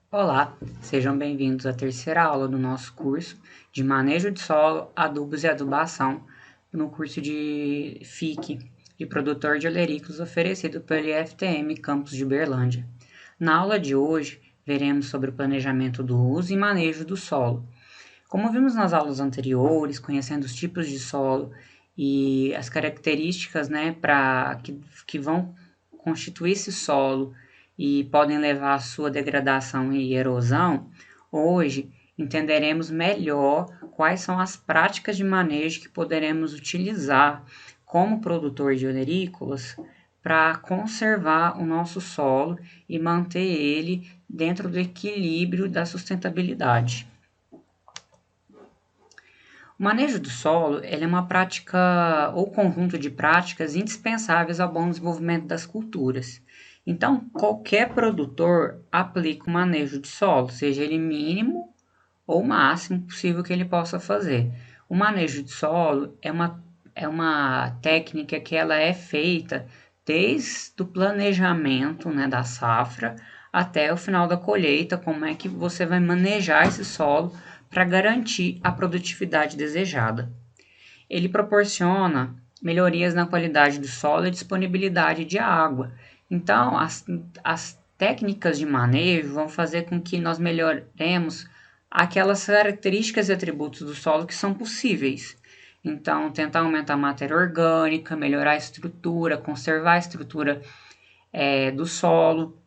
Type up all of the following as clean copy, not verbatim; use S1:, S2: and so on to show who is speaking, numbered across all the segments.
S1: Olá, sejam bem-vindos à terceira aula do nosso curso de Manejo de Solo, Adubos e Adubação, no curso de FIC, de Produtor de Olerícolas, oferecido pelo IFTM Campus de Uberlândia. Na aula de hoje, veremos sobre o planejamento do uso e manejo do solo. Como vimos nas aulas anteriores, conhecendo os tipos de solo e as características, que vão constituir esse solo e podem levar à sua degradação e erosão, hoje entenderemos melhor quais são as práticas de manejo que poderemos utilizar como produtor de olerícolas para conservar o nosso solo e manter ele dentro do equilíbrio da sustentabilidade. O manejo do solo é uma prática ou conjunto de práticas indispensáveis ao bom desenvolvimento das culturas. Então, qualquer produtor aplica o manejo de solo, seja ele mínimo ou máximo possível que ele possa fazer. O manejo de solo é uma técnica que ela é feita desde o planejamento, da safra até o final da colheita, como é que você vai manejar esse solo para garantir a produtividade desejada. Ele proporciona melhorias na qualidade do solo e disponibilidade de água. Então, as técnicas de manejo vão fazer com que nós melhoremos aquelas características e atributos do solo que são possíveis. Então, tentar aumentar a matéria orgânica, melhorar a estrutura, conservar a estrutura do solo,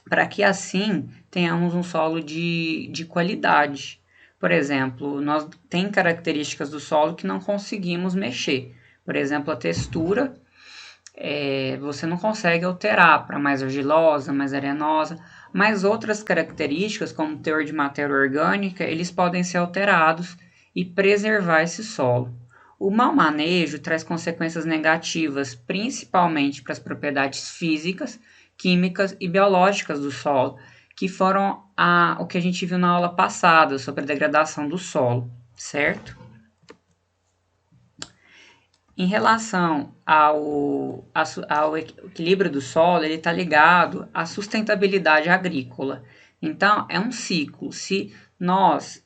S1: para que assim tenhamos um solo de qualidade. Por exemplo, tem características do solo que não conseguimos mexer. Por exemplo, a textura, você não consegue alterar para mais argilosa, mais arenosa, mas outras características, como o teor de matéria orgânica, eles podem ser alterados e preservar esse solo. O mau manejo traz consequências negativas, principalmente para as propriedades físicas, químicas e biológicas do solo, que foram o que a gente viu na aula passada sobre a degradação do solo, certo? Em relação ao equilíbrio do solo, ele está ligado à sustentabilidade agrícola. Então, é um ciclo. Se nós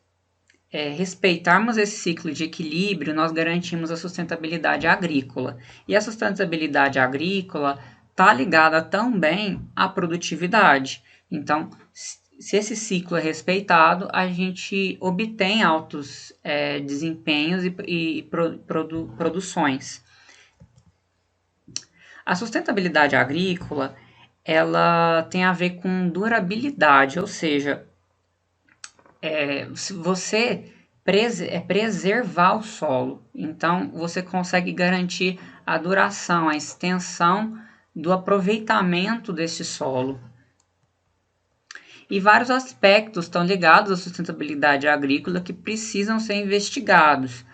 S1: respeitarmos esse ciclo de equilíbrio, nós garantimos a sustentabilidade agrícola. E a sustentabilidade agrícola está ligada também à produtividade. Então, se esse ciclo é respeitado, a gente obtém altos desempenhos e produções. A sustentabilidade agrícola, ela tem a ver com durabilidade, ou seja, você preservar o solo. Então, você consegue garantir a duração, a extensão do aproveitamento desse solo. E vários aspectos estão ligados à sustentabilidade agrícola que precisam ser investigados.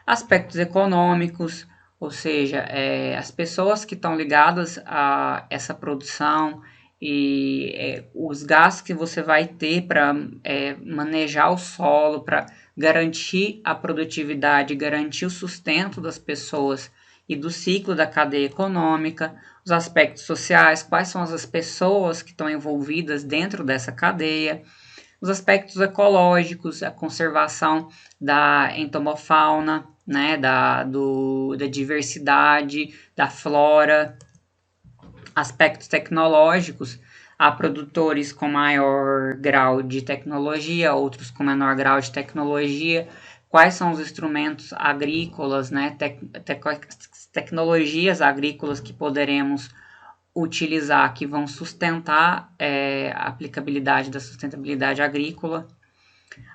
S1: Aspectos econômicos, ou seja, as pessoas que estão ligadas a essa produção e os gastos que você vai ter para manejar o solo, para garantir a produtividade, garantir o sustento das pessoas e do ciclo da cadeia econômica, os aspectos sociais, quais são as pessoas que estão envolvidas dentro dessa cadeia, os aspectos ecológicos, a conservação da entomofauna, da diversidade, da flora, aspectos tecnológicos, há produtores com maior grau de tecnologia, outros com menor grau de tecnologia, quais são os instrumentos agrícolas, tecnologias agrícolas que poderemos utilizar, que vão sustentar a aplicabilidade da sustentabilidade agrícola,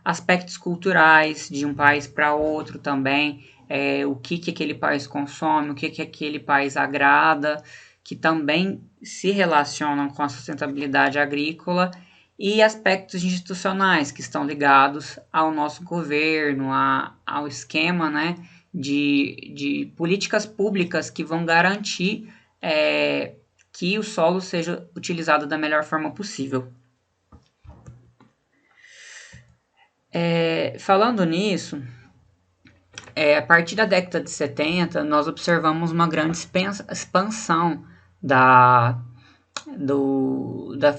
S1: aspectos culturais de um país para outro também, o que aquele país consome, o que aquele país agrada, que também se relacionam com a sustentabilidade agrícola, e aspectos institucionais que estão ligados ao nosso governo, ao esquema de políticas públicas que vão garantir que o solo seja utilizado da melhor forma possível. Falando nisso, a partir da década de 70, nós observamos uma grande expansão da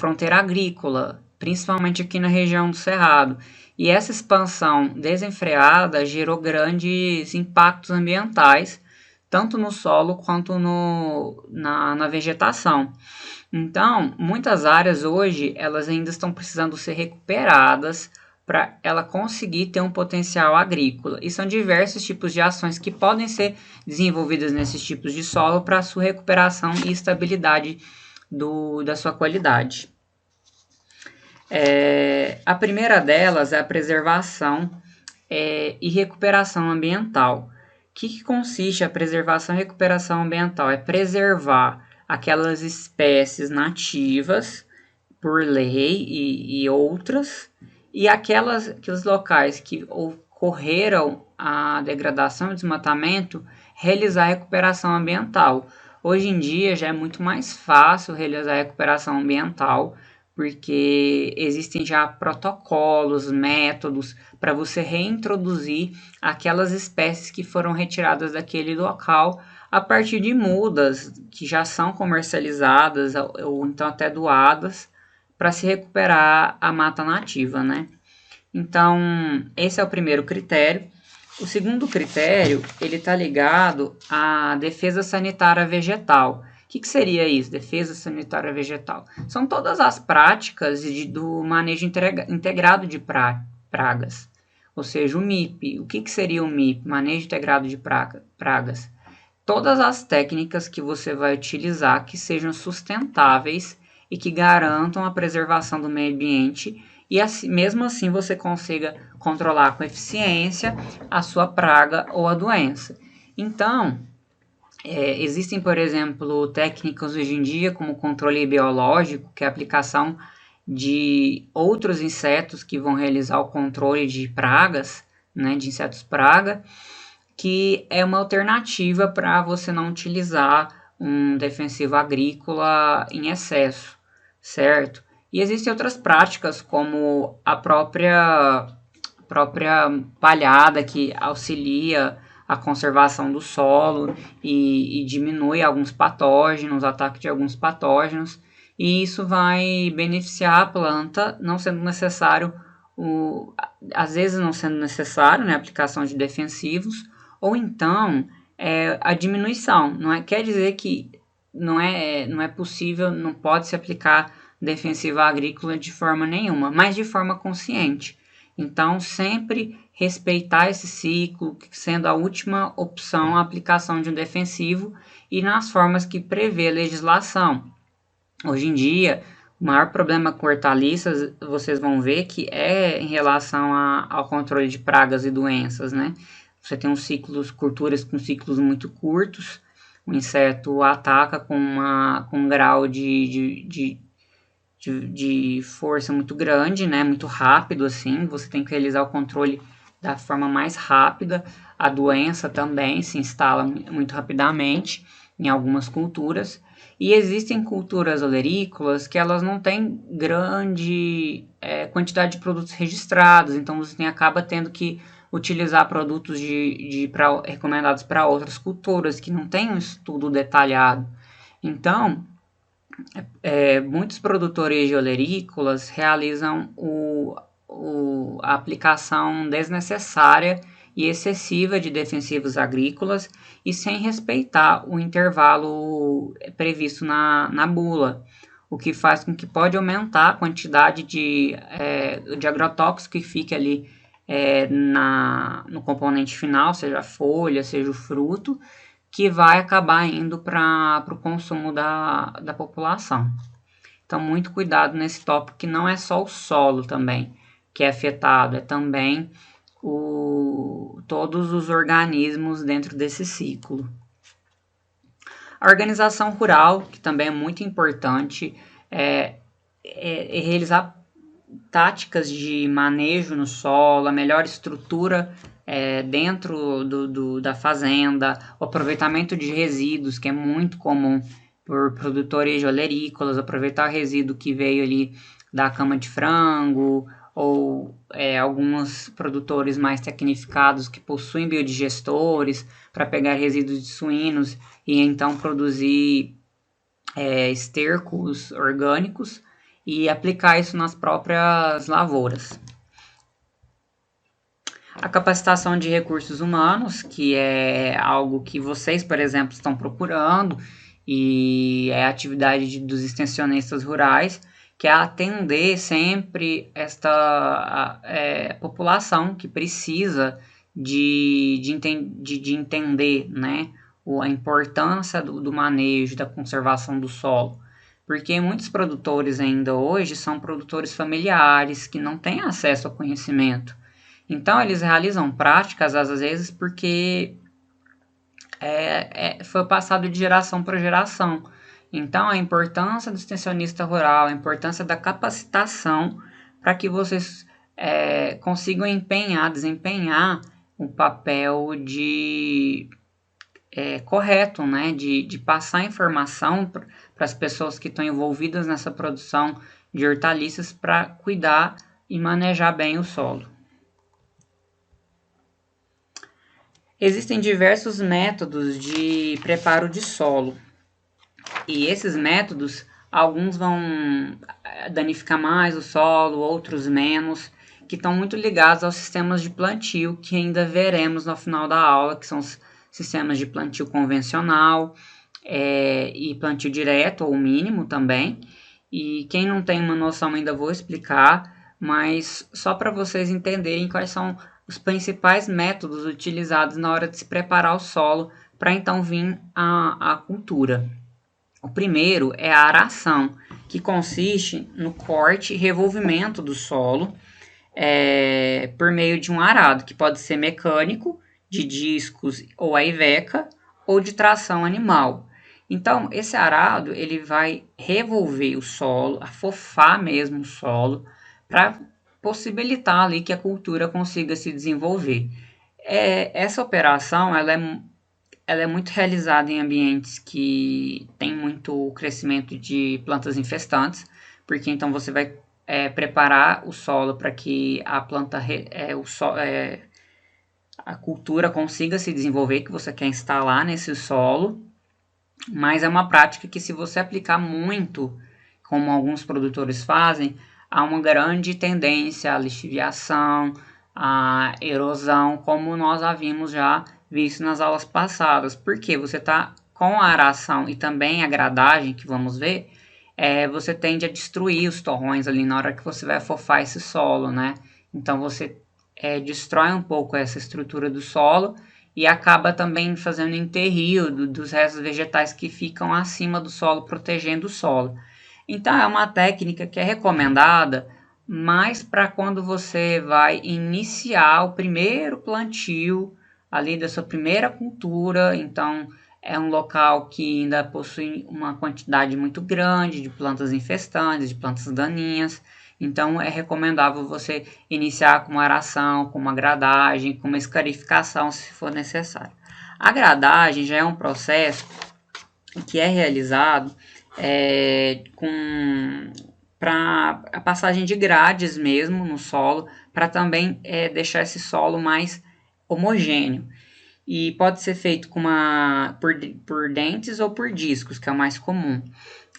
S1: fronteira agrícola, principalmente aqui na região do Cerrado. E essa expansão desenfreada gerou grandes impactos ambientais, tanto no solo quanto na vegetação. Então, muitas áreas hoje, elas ainda estão precisando ser recuperadas para ela conseguir ter um potencial agrícola. E são diversos tipos de ações que podem ser desenvolvidas nesses tipos de solo para a sua recuperação e estabilidade da sua qualidade. A primeira delas é a preservação e recuperação ambiental. O que consiste a preservação e recuperação ambiental? É preservar aquelas espécies nativas por lei e outras, e aqueles locais que ocorreram a degradação e desmatamento, realizar a recuperação ambiental. Hoje em dia já é muito mais fácil realizar a recuperação ambiental, porque existem já protocolos, métodos para você reintroduzir aquelas espécies que foram retiradas daquele local a partir de mudas que já são comercializadas ou então até doadas para se recuperar a mata nativa, né? Então, esse é o primeiro critério. O segundo critério, ele está ligado à defesa sanitária vegetal. O que seria isso, defesa sanitária vegetal? São todas as práticas do manejo integrado de pragas, ou seja, o MIP. O que seria o MIP? Manejo integrado de pragas. Todas as técnicas que você vai utilizar que sejam sustentáveis e que garantam a preservação do meio ambiente e assim, mesmo assim você consiga controlar com eficiência a sua praga ou a doença. Então, existem, por exemplo, técnicas hoje em dia como controle biológico, que é a aplicação de outros insetos que vão realizar o controle de pragas, né, de insetos praga, que é uma alternativa para você não utilizar um defensivo agrícola em excesso, certo? E existem outras práticas, como a própria palhada, que auxilia a conservação do solo e diminui alguns patógenos, o ataque de alguns patógenos, e isso vai beneficiar a planta, não sendo necessário, às vezes não sendo necessário, né, a aplicação de defensivos, ou então a diminuição. Quer dizer que não é possível, não pode se aplicar defensiva agrícola de forma nenhuma, mas de forma consciente. Então, sempre respeitar esse ciclo, sendo a última opção a aplicação de um defensivo e nas formas que prevê a legislação. Hoje em dia, o maior problema com hortaliças, vocês vão ver que é em relação ao controle de pragas e doenças, né? Você tem culturas com ciclos muito curtos, o inseto ataca com um grau de força muito grande, né? Muito rápido, assim, você tem que realizar o controle da forma mais rápida. A doença também se instala muito rapidamente em algumas culturas. E existem culturas olerícolas que elas não têm grande quantidade de produtos registrados, então você acaba tendo que utilizar produtos recomendados para outras culturas que não têm um estudo detalhado. Então, muitos produtores de olerícolas realizam a aplicação desnecessária e excessiva de defensivos agrícolas e sem respeitar o intervalo previsto na bula, o que faz com que pode aumentar a quantidade de agrotóxico que fica ali no componente final, seja a folha, seja o fruto, que vai acabar indo para o consumo da população. Então, muito cuidado nesse tópico, que não é só o solo também que é afetado, é também todos os organismos dentro desse ciclo. A organização rural, que também é muito importante, é realizar táticas de manejo no solo, a melhor estrutura dentro da fazenda, o aproveitamento de resíduos, que é muito comum por produtores de olerícolas, aproveitar o resíduo que veio ali da cama de frango, ou alguns produtores mais tecnificados que possuem biodigestores para pegar resíduos de suínos e então produzir estercos orgânicos. e aplicar isso nas próprias lavouras. A capacitação de recursos humanos, que é algo que vocês, por exemplo, estão procurando, e é a atividade dos extensionistas rurais, que é atender sempre esta população que precisa de entender, né, a importância do manejo, da conservação do solo. Porque muitos produtores ainda hoje são produtores familiares que não têm acesso ao conhecimento. Então, eles realizam práticas, às vezes, porque foi passado de geração para geração. Então, a importância do extensionista rural, a importância da capacitação para que vocês consigam desempenhar um papel correto, né? De passar informação para as pessoas que estão envolvidas nessa produção de hortaliças para cuidar e manejar bem o solo. Existem diversos métodos de preparo de solo, e esses métodos, alguns vão danificar mais o solo, outros menos, que estão muito ligados aos sistemas de plantio que ainda veremos no final da aula, que são os sistemas de plantio convencional e plantio direto ou mínimo também. E quem não tem uma noção ainda vou explicar, mas só para vocês entenderem quais são os principais métodos utilizados na hora de se preparar o solo para então vir a cultura. O primeiro é a aração, que consiste no corte e revolvimento do solo por meio de um arado, que pode ser mecânico, de discos ou a iveca, ou de tração animal. Então, esse arado ele vai revolver o solo, afofar mesmo o solo, para possibilitar ali que a cultura consiga se desenvolver. Essa operação ela é muito realizada em ambientes que tem muito crescimento de plantas infestantes, porque então você vai preparar o solo para que a planta, a cultura consiga se desenvolver, que você quer instalar nesse solo, mas é uma prática que se você aplicar muito, como alguns produtores fazem, há uma grande tendência à lixiviação, à erosão, como nós havíamos já visto nas aulas passadas, porque você está com a aração e também a gradagem, que vamos ver, você tende a destruir os torrões ali na hora que você vai afofar esse solo, né? Então você destrói um pouco essa estrutura do solo e acaba também fazendo enterro dos restos vegetais que ficam acima do solo, protegendo o solo. Então é uma técnica que é recomendada mais para quando você vai iniciar o primeiro plantio ali da sua primeira cultura. Então é um local que ainda possui uma quantidade muito grande de plantas infestantes, de plantas daninhas. Então é recomendável você iniciar com uma aração, com uma gradagem, com uma escarificação se for necessário. A gradagem já é um processo que é realizado para a passagem de grades mesmo no solo, para também deixar esse solo mais homogêneo. E pode ser feito por dentes ou por discos, que é o mais comum.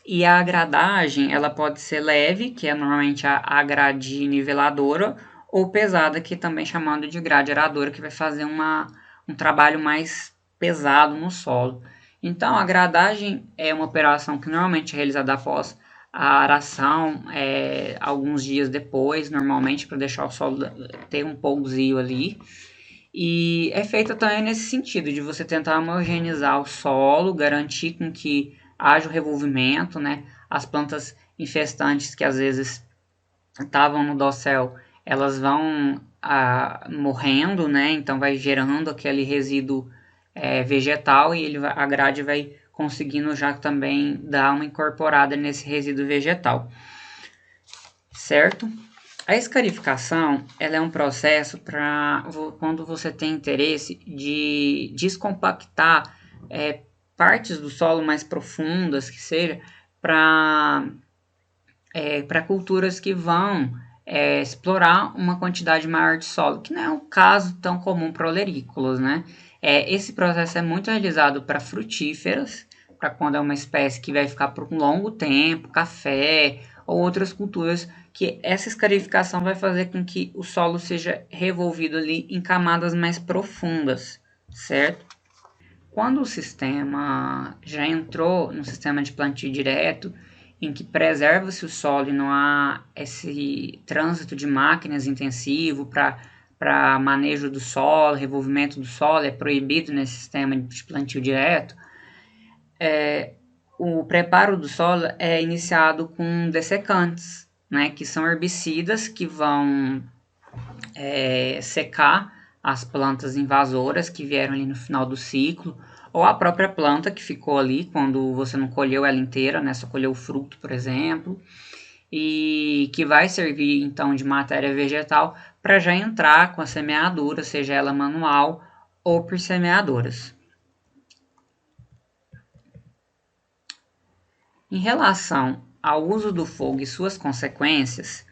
S1: E a gradagem, ela pode ser leve, que é normalmente a grade niveladora, ou pesada, que é também chamado de grade aradora, que vai fazer um trabalho mais pesado no solo. Então, a gradagem é uma operação que normalmente é realizada após a aração, alguns dias depois, normalmente, para deixar o solo ter um pousio ali. E é feita também nesse sentido, de você tentar homogeneizar o solo, garantir com que haja o revolvimento, né? As plantas infestantes que às vezes estavam no dossel, elas vão morrendo, né? Então vai gerando aquele resíduo vegetal e a grade vai conseguindo já também dar uma incorporada nesse resíduo vegetal, certo? A escarificação ela é um processo para quando você tem interesse de descompactar partes do solo mais profundas, que seja, para culturas que vão explorar uma quantidade maior de solo, que não é um caso tão comum para olerícolas, né? Esse processo é muito realizado para frutíferas, para quando é uma espécie que vai ficar por um longo tempo, café ou outras culturas, que essa escarificação vai fazer com que o solo seja revolvido ali em camadas mais profundas, certo? Quando o sistema já entrou no sistema de plantio direto, em que preserva-se o solo e não há esse trânsito de máquinas intensivo para manejo do solo, revolvimento do solo, é proibido nesse sistema de plantio direto, o preparo do solo é iniciado com dessecantes, né, que são herbicidas que vão secar as plantas invasoras que vieram ali no final do ciclo, ou a própria planta que ficou ali quando você não colheu ela inteira, né, só colheu o fruto, por exemplo, e que vai servir então de matéria vegetal para já entrar com a semeadura, seja ela manual ou por semeadoras. Em relação ao uso do fogo e suas consequências,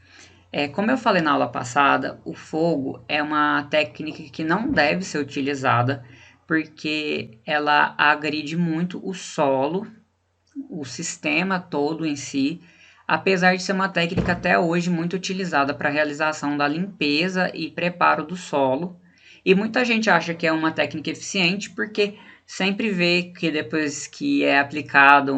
S1: como eu falei na aula passada, o fogo é uma técnica que não deve ser utilizada porque ela agride muito o solo, o sistema todo em si, apesar de ser uma técnica até hoje muito utilizada para a realização da limpeza e preparo do solo. E muita gente acha que é uma técnica eficiente porque sempre vê que depois que é aplicado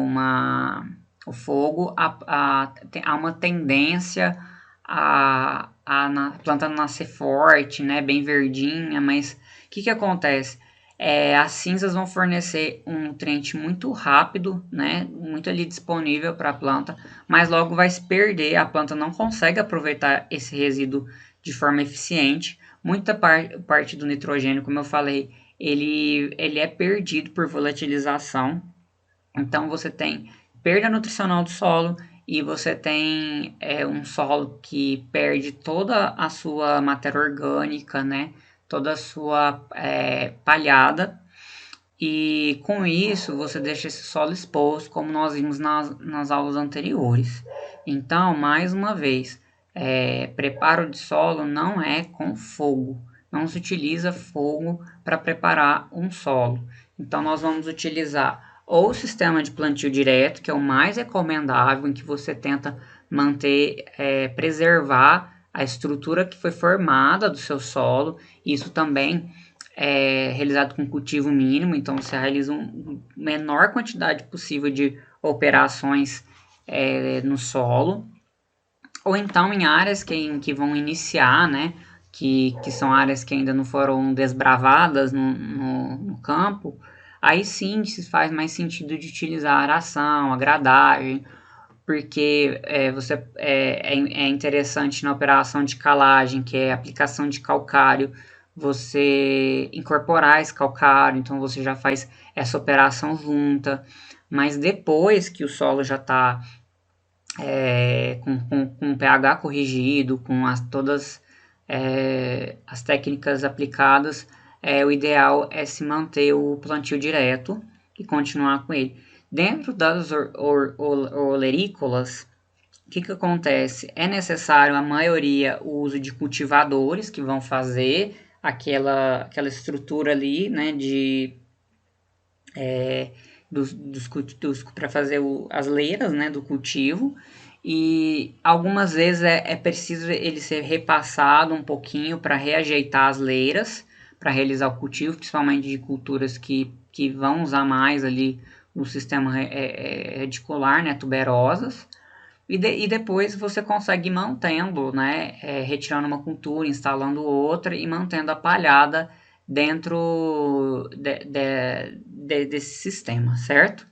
S1: o fogo, há uma tendência a planta nascer forte, né, bem verdinha, mas o que acontece? As cinzas vão fornecer um nutriente muito rápido, né, muito ali disponível para a planta, mas logo vai se perder, a planta não consegue aproveitar esse resíduo de forma eficiente. Muita parte do nitrogênio, como eu falei, ele é perdido por volatilização, então você tem perda nutricional do solo e você tem um solo que perde toda a sua matéria orgânica, né? Toda a sua palhada, e com isso você deixa esse solo exposto, como nós vimos nas aulas anteriores. Então, mais uma vez, preparo de solo não é com fogo, não se utiliza fogo para preparar um solo. Então, nós vamos utilizar ou o sistema de plantio direto, que é o mais recomendável, em que você tenta manter, preservar a estrutura que foi formada do seu solo. Isso também é realizado com cultivo mínimo, então você realiza uma menor quantidade possível de operações no solo, ou então em áreas que vão iniciar, né, que são áreas que ainda não foram desbravadas no campo, aí sim se faz mais sentido de utilizar a aração, a gradagem, porque é interessante na operação de calagem, que é a aplicação de calcário, você incorporar esse calcário, então você já faz essa operação junta, mas depois que o solo já está com pH corrigido, com todas as técnicas aplicadas, o ideal é se manter o plantio direto e continuar com ele. Dentro das olerícolas, o que acontece? É necessário, a maioria, o uso de cultivadores que vão fazer aquela estrutura ali, né, para fazer as leiras, né, do cultivo, e algumas vezes é preciso ele ser repassado um pouquinho para reajeitar as leiras, para realizar o cultivo, principalmente de culturas que vão usar mais ali o sistema radicular, né, tuberosas. E depois você consegue ir mantendo, né, retirando uma cultura, instalando outra e mantendo a palhada dentro desse sistema, certo?